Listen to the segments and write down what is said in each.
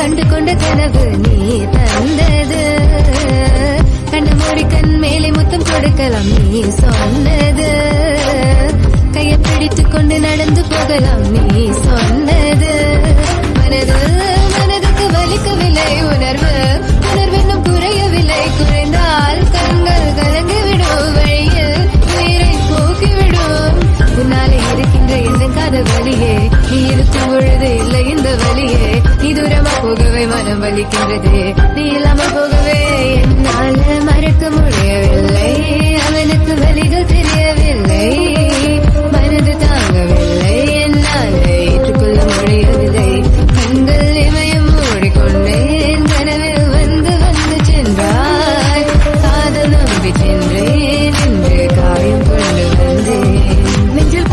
கண்டு கொண்ட கனவு நீ தந்தது. கண்ண மூடி கண் மேலே முத்தம் கொடுக்கலாம் நீ சொன்னது. கையை பிடித்துக் கொண்டு நடந்து போகலாம் நீ சொன்னது. மனதுக்கு வலிக்கவில்லை உணர்வு உணர்வென்னும் குறையவில்லை. குறைந்தால் கண்கள் கலங்கிவிடும் வழியில் உயிரை போக்கிவிடும். உன்னாலே இருக்கின்ற எந்த காதல் வழியே நீ இருக்கும் பொழுது இல்லை இந்த வழியே. நீ தூரமா போகவே மனம் வலிக்கின்றது. நீ இல்லாமல் போகவே என்னால மறக்க முடியவில்லை. அவனுக்கு வழிகள் தெரியவில்லை. மனது தாங்கவில்லை. என்னால் ஏற்றுக்கொள்ள முடியவில்லை. கண்கள் இமயம் மூடிக்கொண்டேன். கனவில் வந்து வந்து சென்றாய். காதல் நம்பி சென்றேன் என்று காயம் கொண்டு வந்தேன். நெஞ்சில்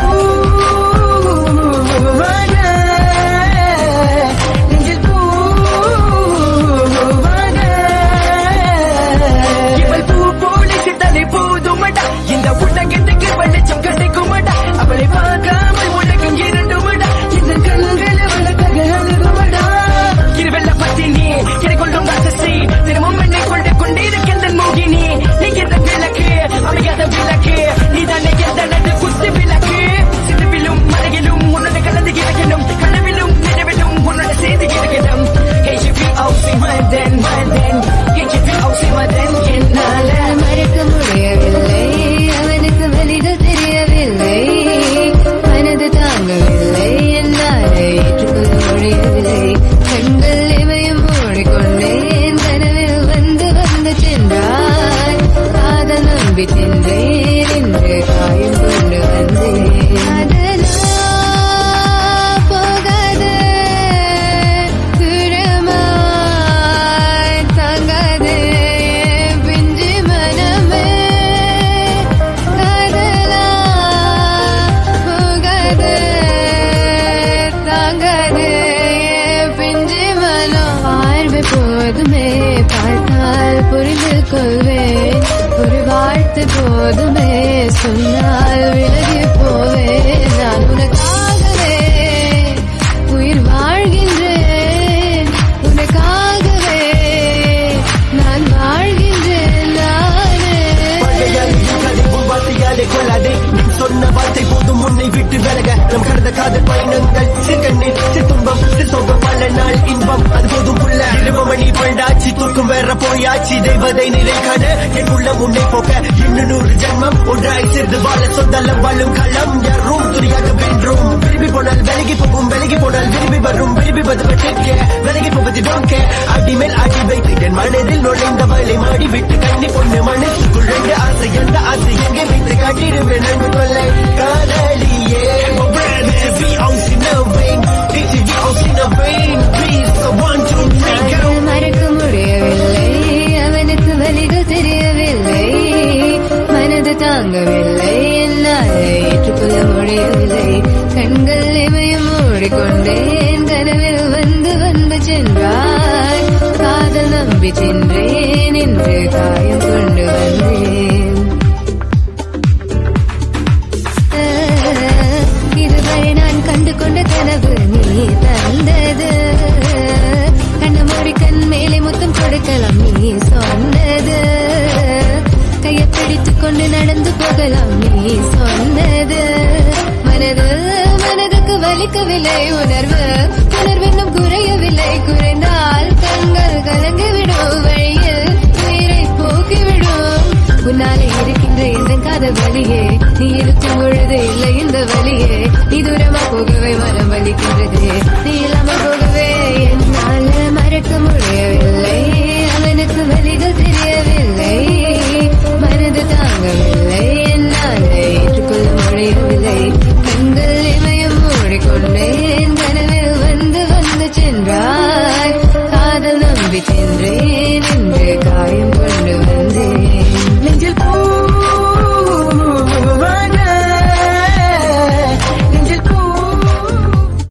போதுமே பார்த்தால் புரிந்து கொள்வேன். ஒரு வாழ்த்து போதுமே சொன்னால் விலகி போவேன். நான் உனக்காகவே உயிர் வாழ்கின்றேன். உனக்காகவே நான் வாழ்கின்றேன். நானே கொள்ளாதே நீ சொன்ன வார்த்தை போதும் உன்னை விட்டு விலக. நம் கடந்த காதல் பயணங்கள் சிறுகண்ணீர் சிறுதுன்பம் சிறுசோகம் பல நாள் இன்பம் அது போதும் புள்ள. இருபமணி பண்டாச்சி தூக்கும் வேற போயாச்சி. தெய்வதை நிலை காண என் உள்ளம் உன்னை போக்க இன்னும் 100 ஜென்மம் ஒன்றாய் சேர்ந்து வாழ சொந்தலம் வாழும் களம் யாரும் துணியாக வென்றும். விரும்பி போனால் விலகி போகும் விலகி போனால் விரும்பி வரும் விரும்பி பதுவட்டேற்க விலகி போவது டோங்க. அடி மேல் அடி வைத்து என் மனதில் நுழைந்த வலை மாடி விட்டு கண்ணி பொண்ணு மனசுக்குள் 2 ஆசை எந்த ஆசை எங்கே வைத்து காட்டிடுவேன் அன்பு கொள்ளை காதலியே. மறக்க முடியவில்லை. அவனுக்கு வழிகள் தெரியவில்லை. மனது தாங்கவில்லை. என்னால் ஏற்றுக்கொள்ள முடியவில்லை. கண்கள் இமயம் மூடிக்கொண்டேன். கனவில் வந்து வந்து சென்றாய். காதல் நம்பி சென்றேன் என்று காயம் கொண்டு வந்தேன். இதுவரை நான் கண்டு கொண்ட கனவு நீ தந்தது. கண்ண மூடி கண் மேலே முத்தம் கொடுக்கலாம் நீ சொன்னது. கையை பிடித்துக் கொண்டு நடந்து போகலாம் நீ சொன்னது. மனதுக்கு வலிக்கவில்லை உணர்வு உணர்வென்னும் குறையவில்லை. குறைந்தால் கண்கள் கலங்கிவிடும் வழியில் உயிரை போக்கிவிடும். உன்னாலே இருக்கின்ற எந்த காதல் வழியே நீ இருக்கும் பொழுது இல்லை இந்த வழியே. நீ தூரமா போகவே மனம் வலிக்கின்றது. நீ